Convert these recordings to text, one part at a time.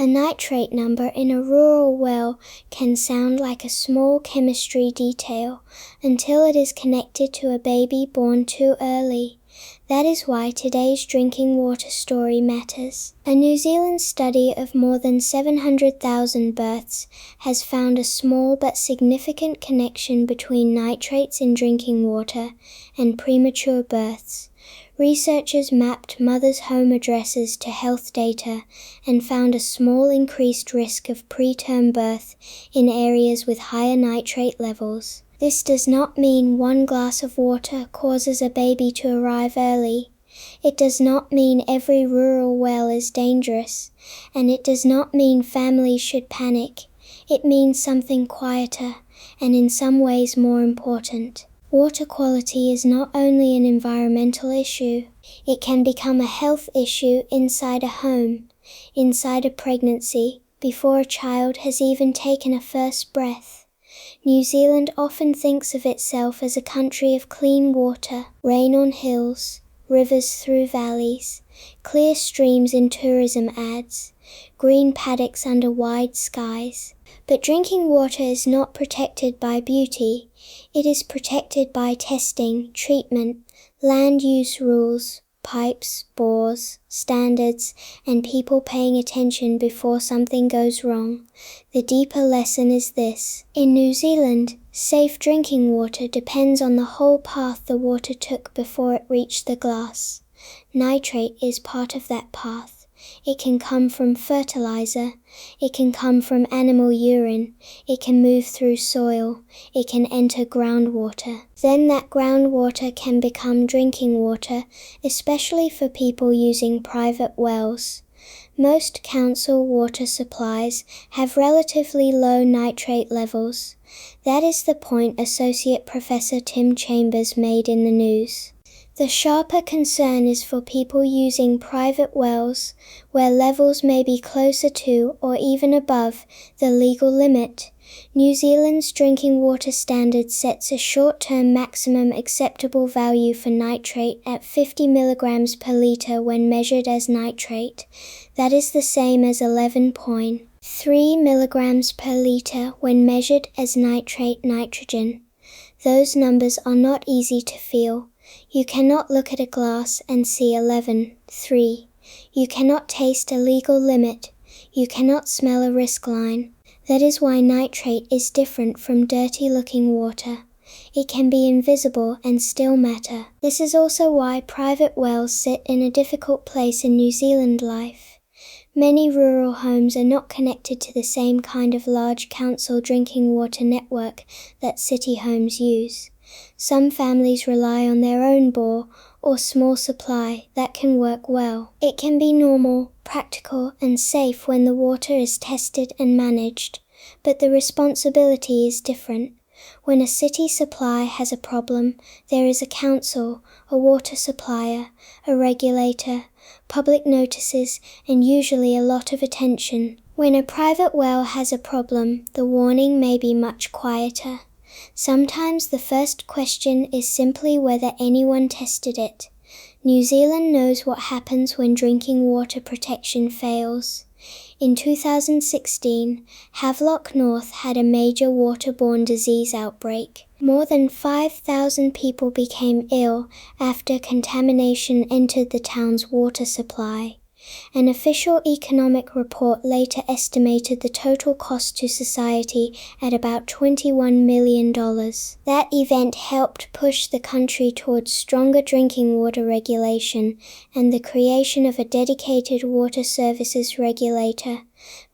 A nitrate number in a rural well can sound like a small chemistry detail until it is connected to a baby born too early. That is why today's drinking water story matters. A New Zealand study of more than 700,000 births has found a small but significant connection between nitrates in drinking water and premature births. Researchers mapped mothers' home addresses to health data and found a small increased risk of preterm birth in areas with higher nitrate levels. This does not mean one glass of water causes a baby to arrive early. It does not mean every rural well is dangerous, and it does not mean families should panic. It means something quieter, and in some ways more important. Water quality is not only an environmental issue, it can become a health issue inside a home, inside a pregnancy, before a child has even taken a first breath. New Zealand often thinks of itself as a country of clean water, rain on hills, rivers through valleys, clear streams in tourism ads, green paddocks under wide skies. But drinking water is not protected by beauty. It is protected by testing, treatment, land use rules, pipes, bores, standards, and people paying attention before something goes wrong. The deeper lesson is this. In New Zealand, safe drinking water depends on the whole path the water took before it reached the glass. Nitrate is part of that path. It can come from fertilizer, it can come from animal urine, it can move through soil, it can enter groundwater. Then that groundwater can become drinking water, especially for people using private wells. Most council water supplies have relatively low nitrate levels. That is the point Associate Professor Tim Chambers made in the news. The sharper concern is for people using private wells, where levels may be closer to or even above the legal limit. New Zealand's drinking water standard sets a short-term maximum acceptable value for nitrate at 50 milligrams per litre when measured as nitrate. That is the same as 11.3 milligrams per litre when measured as nitrate nitrogen. Those numbers are not easy to feel. You cannot look at a glass and see 11.3. You cannot taste a legal limit. You cannot smell a risk line. That is why nitrate is different from dirty-looking water. It can be invisible and still matter. This is also why private wells sit in a difficult place in New Zealand life. Many rural homes are not connected to the same kind of large council drinking water network that city homes use. Some families rely on their own bore or small supply that can work well. It can be normal, practical, and safe when the water is tested and managed, but the responsibility is different. When a city supply has a problem, there is a council, a water supplier, a regulator, public notices, and usually a lot of attention. When a private well has a problem, the warning may be much quieter. Sometimes the first question is simply whether anyone tested it. New Zealand knows what happens when drinking water protection fails. In 2016, Havelock North had a major waterborne disease outbreak. More than 5,000 people became ill after contamination entered the town's water supply. An official economic report later estimated the total cost to society at about $21 million. That event helped push the country towards stronger drinking water regulation and the creation of a dedicated water services regulator.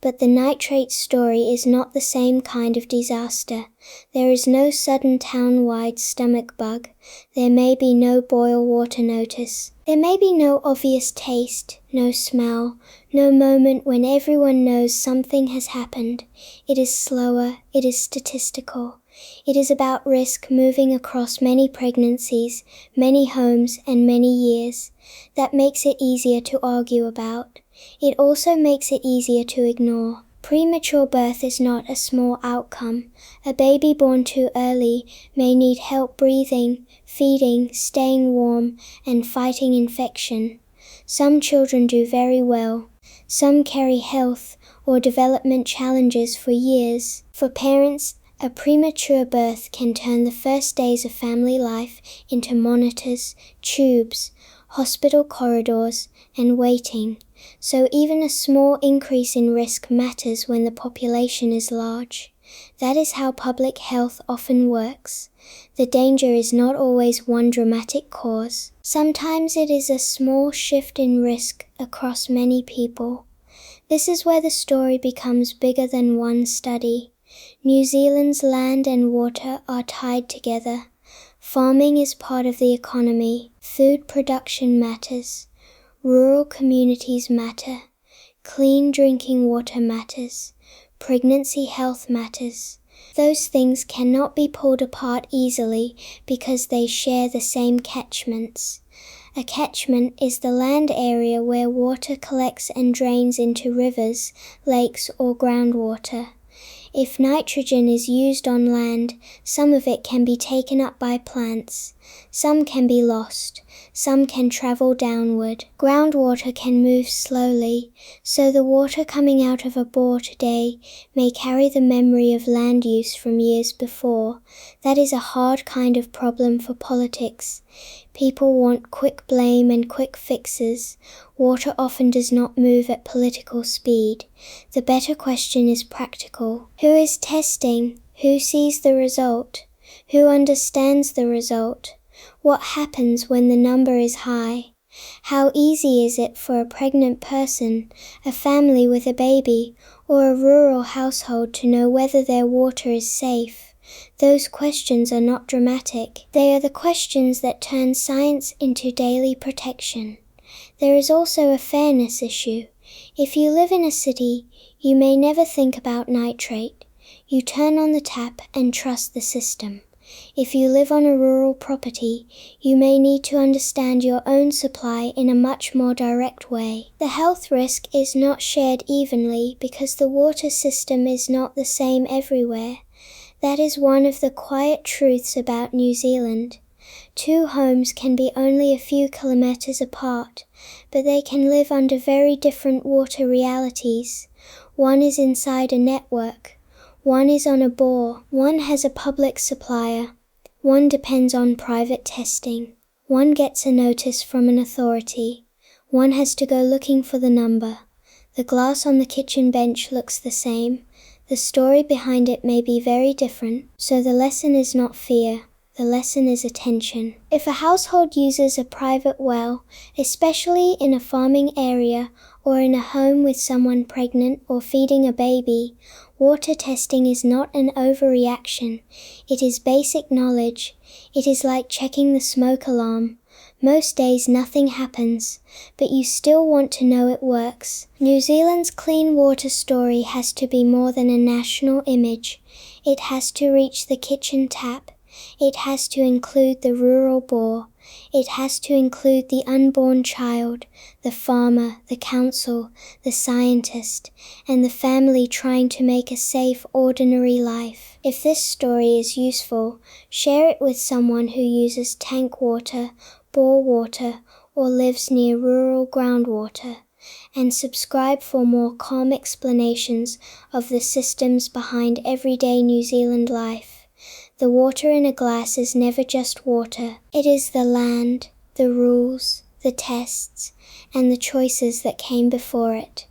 But the nitrate story is not the same kind of disaster. There is no sudden town-wide stomach bug. There may be no boil water notice. There may be no obvious taste, no smell, no moment when everyone knows something has happened. It is slower, it is statistical. It is about risk moving across many pregnancies, many homes, and many years. That makes it easier to argue about. It also makes it easier to ignore. Premature birth is not a small outcome. A baby born too early may need help breathing, feeding, staying warm, and fighting infection. Some children do very well. Some carry health or development challenges for years. For parents, a premature birth can turn the first days of family life into monitors, tubes, hospital corridors, and waiting. So even a small increase in risk matters when the population is large. That is how public health often works. The danger is not always one dramatic cause. Sometimes it is a small shift in risk across many people. This is where the story becomes bigger than one study. New Zealand's land and water are tied together. Farming is part of the economy. Food production matters. Rural communities matter. Clean drinking water matters. Pregnancy health matters. Those things cannot be pulled apart easily because they share the same catchments. A catchment is the land area where water collects and drains into rivers, lakes, or groundwater. If nitrogen is used on land, some of it can be taken up by plants. Some can be lost. Some can travel downward. Groundwater can move slowly, so the water coming out of a bore today may carry the memory of land use from years before. That is a hard kind of problem for politics. People want quick blame and quick fixes. Water often does not move at political speed. The better question is practical. Who is testing? Who sees the result? Who understands the result? What happens when the number is high? How easy is it for a pregnant person, a family with a baby, or a rural household to know whether their water is safe? Those questions are not dramatic. They are the questions that turn science into daily protection. There is also a fairness issue. If you live in a city, you may never think about nitrate. You turn on the tap and trust the system. If you live on a rural property, you may need to understand your own supply in a much more direct way. The health risk is not shared evenly because the water system is not the same everywhere. That is one of the quiet truths about New Zealand. Two homes can be only a few kilometers apart, but they can live under very different water realities. One is inside a network. One is on a bore. One has a public supplier. One depends on private testing. One gets a notice from an authority. One has to go looking for the number. The glass on the kitchen bench looks the same. The story behind it may be very different, so the lesson is not fear. The lesson is attention. If a household uses a private well, especially in a farming area or in a home with someone pregnant or feeding a baby, water testing is not an overreaction. It is basic knowledge. It is like checking the smoke alarm. Most days nothing happens, but you still want to know it works. New Zealand's clean water story has to be more than a national image. It has to reach the kitchen tap. It has to include the rural bore. It has to include the unborn child, the farmer, the council, the scientist, and the family trying to make a safe, ordinary life. If this story is useful, share it with someone who uses tank water, bore water, or lives near rural groundwater, and subscribe for more calm explanations of the systems behind everyday New Zealand life. The water in a glass is never just water. It is the land, the rules, the tests, and the choices that came before it.